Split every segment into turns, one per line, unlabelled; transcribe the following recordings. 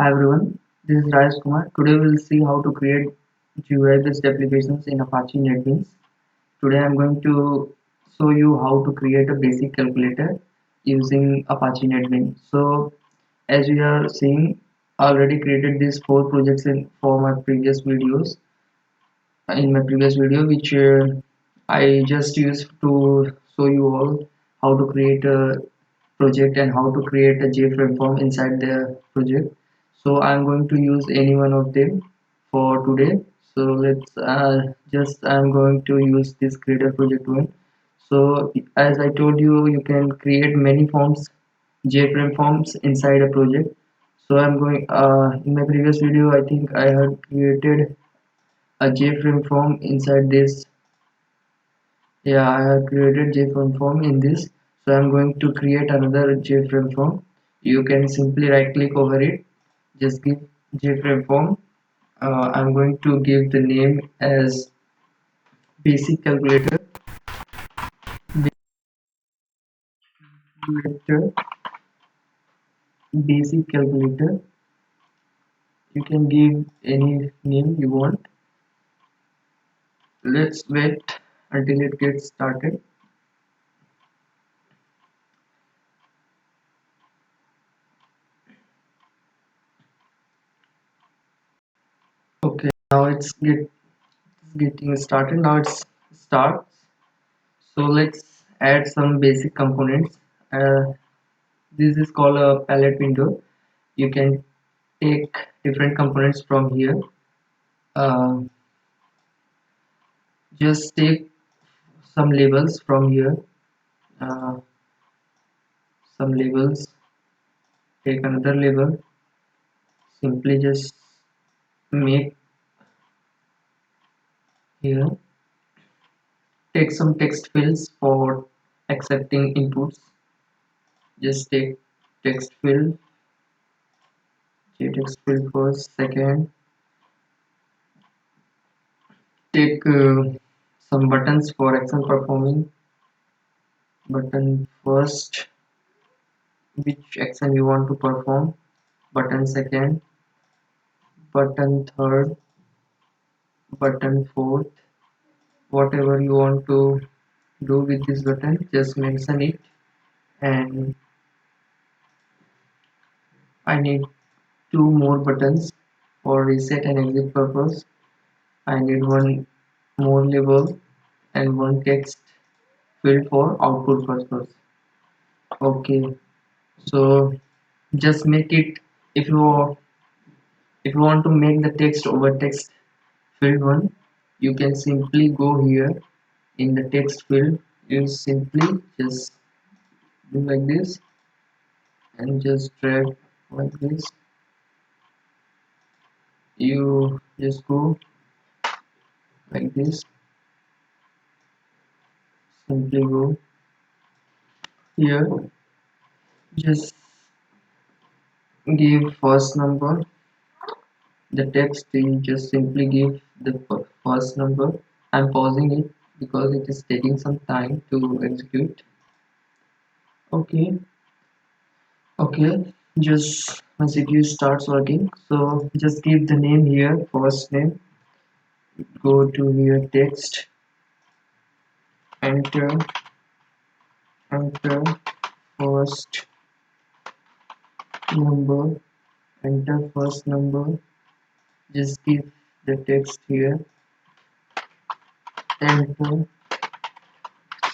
Hi everyone, this is Raj Kumar. Today we'll see how to create GUI-based applications in Apache NetBeans. Today I'm going to show you how to create a basic calculator using Apache NetBeans. So as you are seeing, I already created these four projects for my previous videos. In my previous video, which I just used to show you all how to create a project and how to create a JFrame form inside the project. So I'm going to use any one of them for today. So let's just I'm going to use this creator project one. So as I told you, you can create many forms, JFrame forms inside a project. So I'm going in my previous video, I think I had created a JFrame form inside this. Yeah, I have created JFrame form in this. So I'm going to create another JFrame form. You can simply right click over it, just give JFrame form. I'm going to give the name as basic calculator. Calculator, basic calculator. You can give any name you want. Let's wait until it gets started. Okay, now getting started. Now it's start. So let's add some basic components. This is called a palette window. You can take different components from here. Uh, just take some labels from here. Uh, some labels. Take another label. Simply just make here. Take some text fields for accepting inputs. Just take text field. Text field first. Second, take some buttons for action performing. Button first, which action you want to perform. Button second, button third, button fourth, whatever you want to do with this button, just mention it. And I need two more buttons for reset and exit purpose. I need one more label and one text field for output purpose. Okay, so just make it. If you want to make the text over text field one, you can simply go here in the text field. You simply just do like this and just drag like this. You just go like this, simply go here, just give first number. The text you just simply give the first number. I'm pausing it because it is taking some time to execute. Okay, okay, just my CPU starts working. So just give the name here, first name. Go to here, text, enter, enter, first number, enter first number. Just give the text here, enter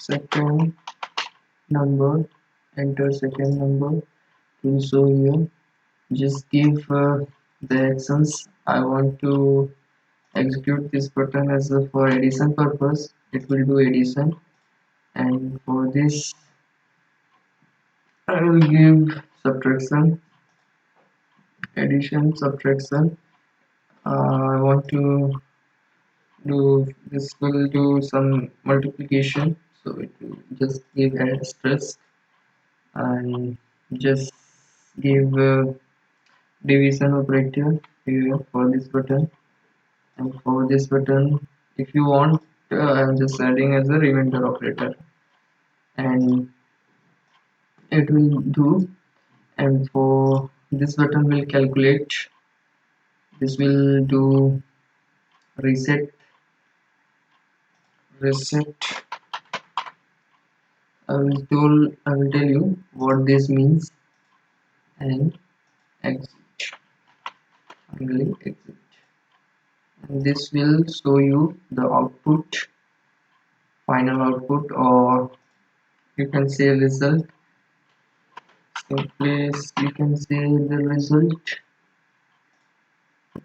second number, enter second number. To show here, just give the actions. I want to execute this button as a for addition purpose. It will do addition, and for this I will give subtraction, addition, subtraction. I want to do this will do some multiplication, so it will just give asterisk and just give division operator here for this button. And for this button, if you want, I'm just adding as a remainder operator, and it will do. And for this button will calculate. This will do reset. I will tell you what this means, and exit. Finally exit, and this will show you the output, final output, or you can say result. Simply you can say the result.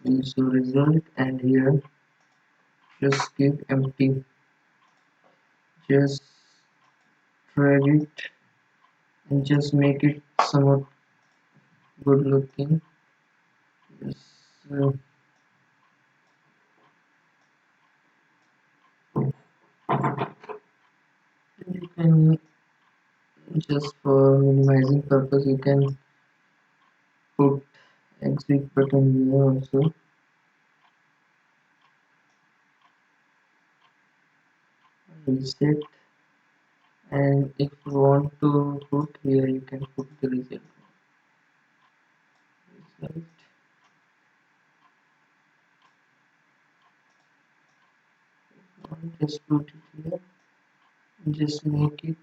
Will show result, and here just give empty, just drag it and just make it somewhat good looking. Yes, you can just for minimizing purpose you can put exit button here also. Reset, and if you want to put here you can put the result. Just put it here, just make it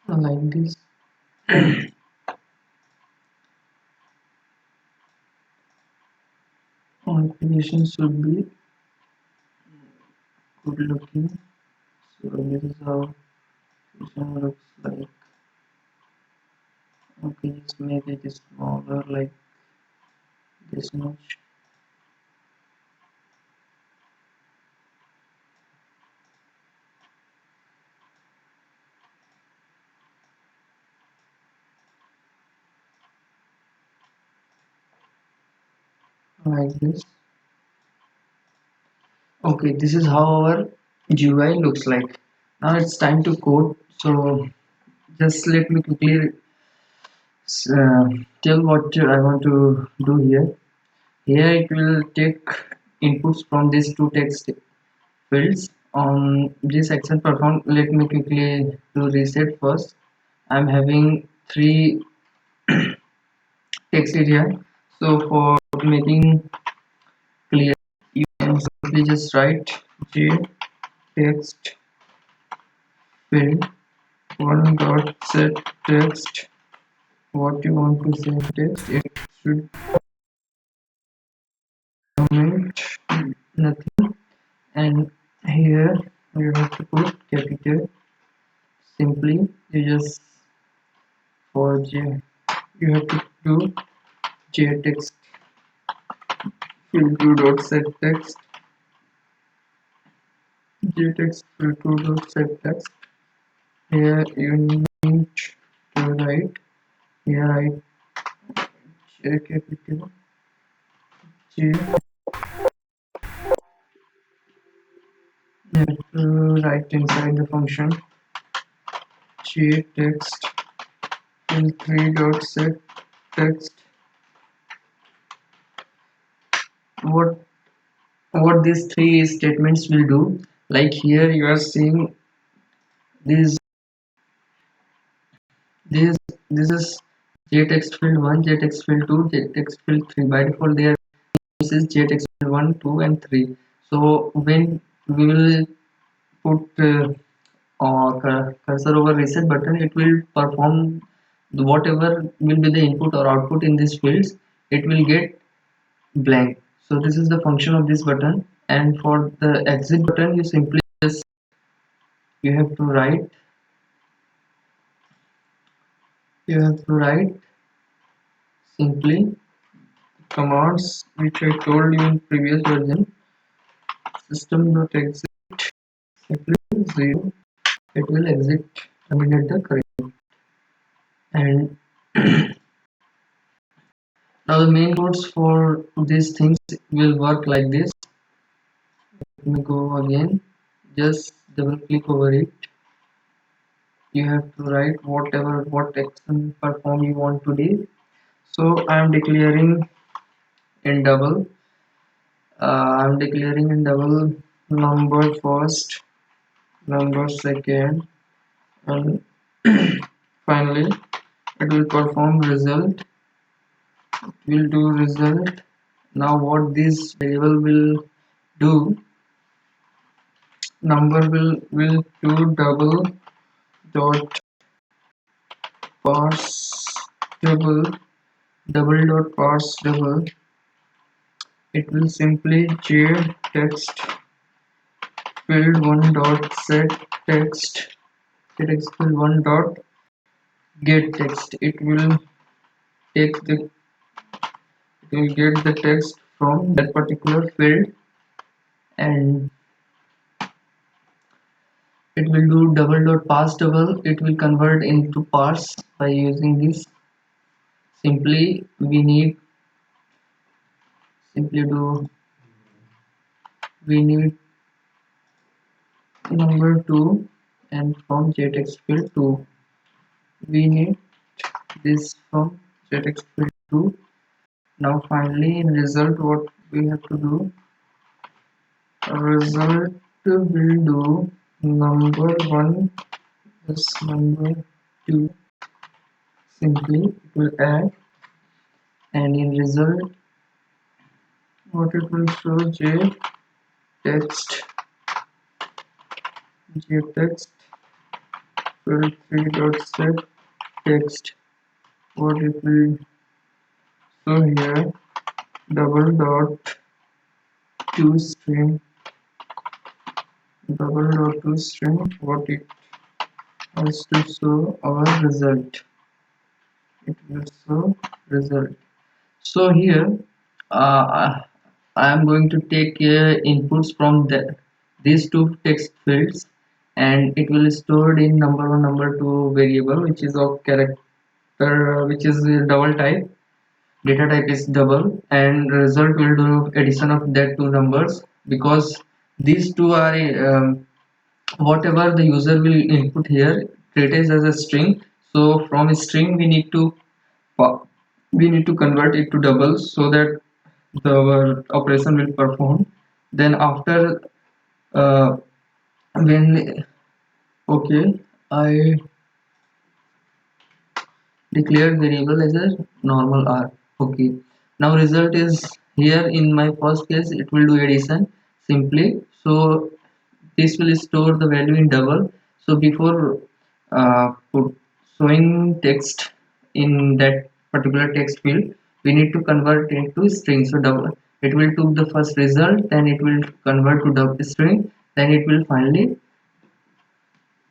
like this. Application should be good looking. So this is how application looks like. Okay, just make it smaller like this much. Like this. Okay, this is how our GUI looks like. Now it's time to code. So just let me quickly tell what I want to do here. Here it will take inputs from these two text fields. On this action performed, let me quickly do reset first. I'm having three text area. So for making clear, you can simply just write j text field one dot set text. What you want to say text, it should comment nothing, and here you have to put capital. Simply you just for j you have to do j text field 2 dot set text, j text field 2 dot set text. Here you need to write, here write j capital j. You have to write inside the function j text field 3 dot set text. what what these three statements will do, like here you are seeing this this this is jtext field 1, jtext field 2, jtext field 3. By default there this is jtext field 1, 2 and 3. So when we will put cursor over reset button, it will perform whatever will be the input or output in these fields, it will get blank. So this is the function of this button. And for the exit button, you have to write you have to write simply commands which I told you in previous version. System.exit simply 0, it will exit, terminate the current. And now the main codes for these things will work like this. Let me go again, just double click over it. You have to write what action perform you want to do. So I am declaring in double number first, number second, and finally it will perform result. It will do result. Now what this variable will do, number will do double parse double double dot parse double. It will simply j text field one dot set text text field one dot get text. Take the it will get the text from that particular field, and it will do double dot parse double. It will convert into parse by using this. Simply simply do we need number 2, and from jtext field 2 we need this from jtext field 2. Now finally in result what we have to do, result will do number 1 plus number 2. Simply it will add, and in result what it will show, jtext field 3 dot set text. What it will show here, double dot to string what it has to show our result. It will show result. So here I am going to take inputs from these two text fields, and it will stored in number one number two variable, which is of character, which is double type. Data type is double, and result will do addition of that two numbers, because these two are whatever the user will input here treated as a string. So from a string we need to convert it to double so that the operation will perform. Then after uh, when okay, I declared variable as a normal r. Okay, now result is here. In my first case it will do addition simply, so this will store the value in double. So before showing text in that particular text field, we need to convert it to string. So double, it will took the first result, then it will convert to double string, then it will finally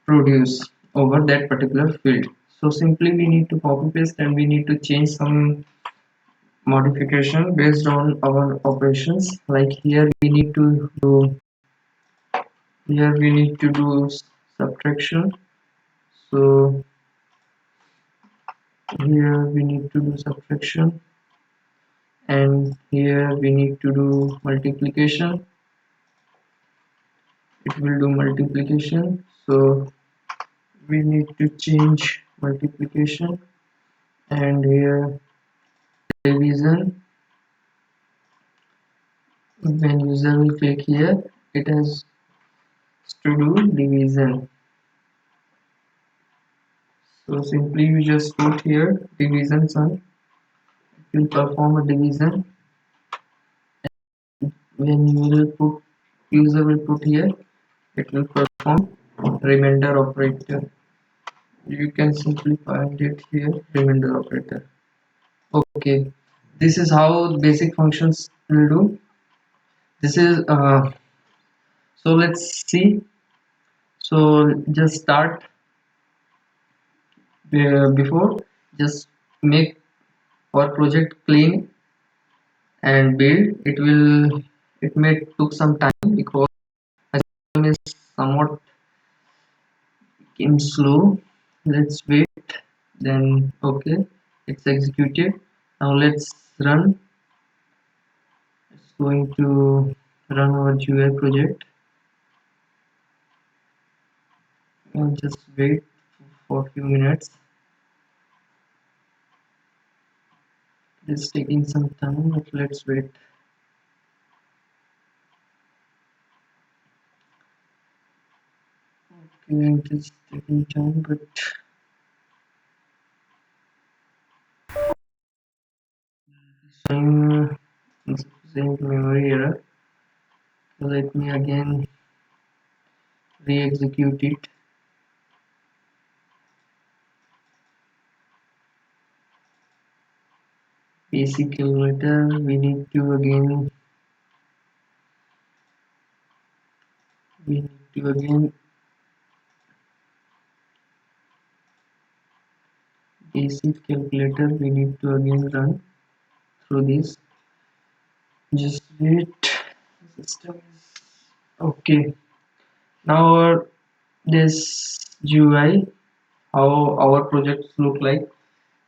produce over that particular field. So simply we need to copy paste, and we need to change some modification based on our operations. Like here we need to do subtraction. So here we need to do subtraction, and here we need to do multiplication. It will do multiplication, so we need to change multiplication, and here division. When user will click here, it has to do division. So simply you just put here division sign. It will perform a division. When user will put here, it will perform remainder operator. You can simply find it here, remainder operator. Okay, this is how basic functions will do. This is so let's see. So just start before, just make our project clean and build. It may took some time because my system is somewhat came slow. Let's wait. Then okay, it's executed. Now let's run. It's going to run our GUI project, and just wait for a few minutes. It's taking some time, but let's wait. Okay, it is taking time, but showing insufficient memory error. So let me again re-execute it. Basic calculator, we need to again basic calculator, we need to again run through this. Just wait. System is okay. Now this GUI, how our projects look like.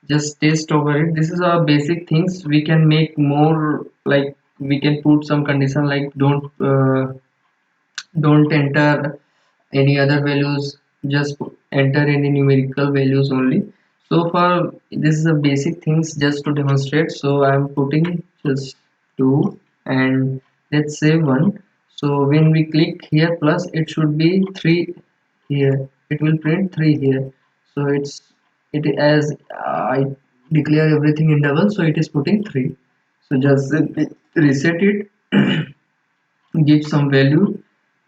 Just test over it. This is our basic things. We can make more, like we can put some condition like don't enter any other values, just enter any numerical values only. So far this is the basic things just to demonstrate, so I'm putting just 2 and let's say 1. So when we click here plus, it should be 3 here, it will print 3 here. So it as I declare everything in double, so it is putting 3. So just simply reset it, give some value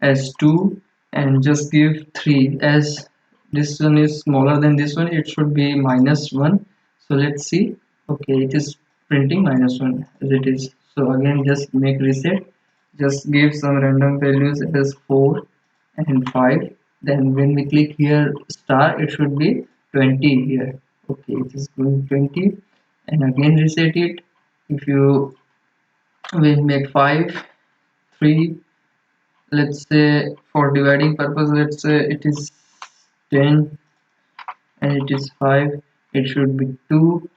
as 2 and just give 3. As this one is smaller than this one, it should be -1. So let's see. Okay, it is printing -1 as it is. So again just make reset, just give some random values as 4 and 5. Then when we click here star, it should be 20 here. Okay, it is going 20 and again reset it. If you will make 5 3, let's say for dividing purpose, let's say it is 10 and it is 5, it should be 2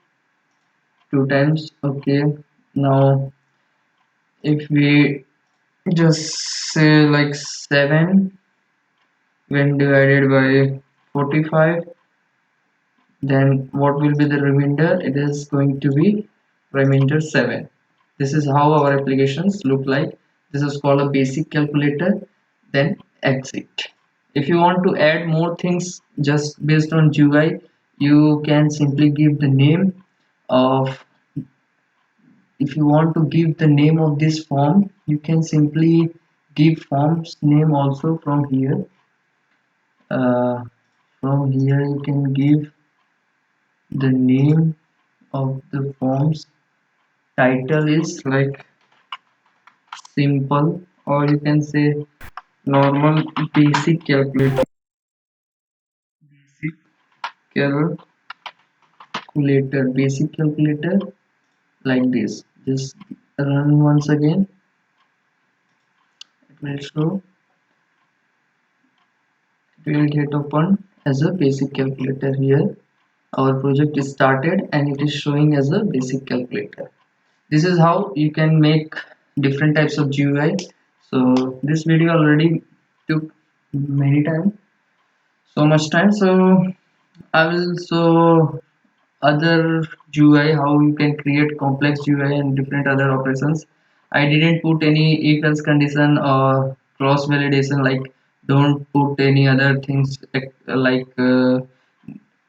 times. Okay, now if we just say like 7 when divided by 45, then what will be the remainder? It is going to be remainder 7. This is how our applications look like. This is called a basic calculator. Then exit. If you want to add more things just based on GUI, you can simply give the name of, if you want to give the name of this form, you can simply give form's name also from here. From here you can give the name of the form's title is like simple, or you can say normal basic calculator. Basic basic calculator, like this. Just run once again, it will show, it will get open as a basic calculator. Here our project is started and it is showing as a basic calculator. This is how you can make different types of GUI. So this video already took many time, so much time, so I will show other GUI, how you can create complex GUI and different other operations. I didn't put any if else condition or cross validation, like don't put any other things like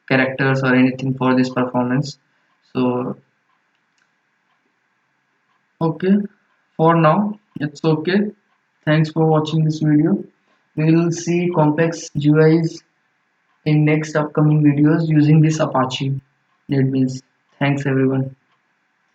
characters or anything for this performance. So okay, for now it's okay. Thanks for watching this video. We will see complex GUIs in next upcoming videos using this Apache NetBeans. Thanks everyone.